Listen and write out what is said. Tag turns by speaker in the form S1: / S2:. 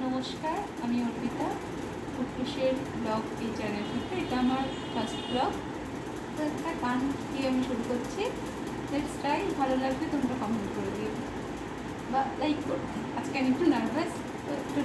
S1: নমস্কার, আমি অর্পিতা। ফুটফুসের ব্লগ এই চ্যানেল থেকে এটা আমার ফার্স্ট ব্লগ। তো একটা গান দিয়ে আমি শুরু করছি। Let's try. ভালো লাগবে তোমরা কমেন্ট করে দিও বা লাইক করো। আজকে আমি একটু নার্ভাস, তো একটু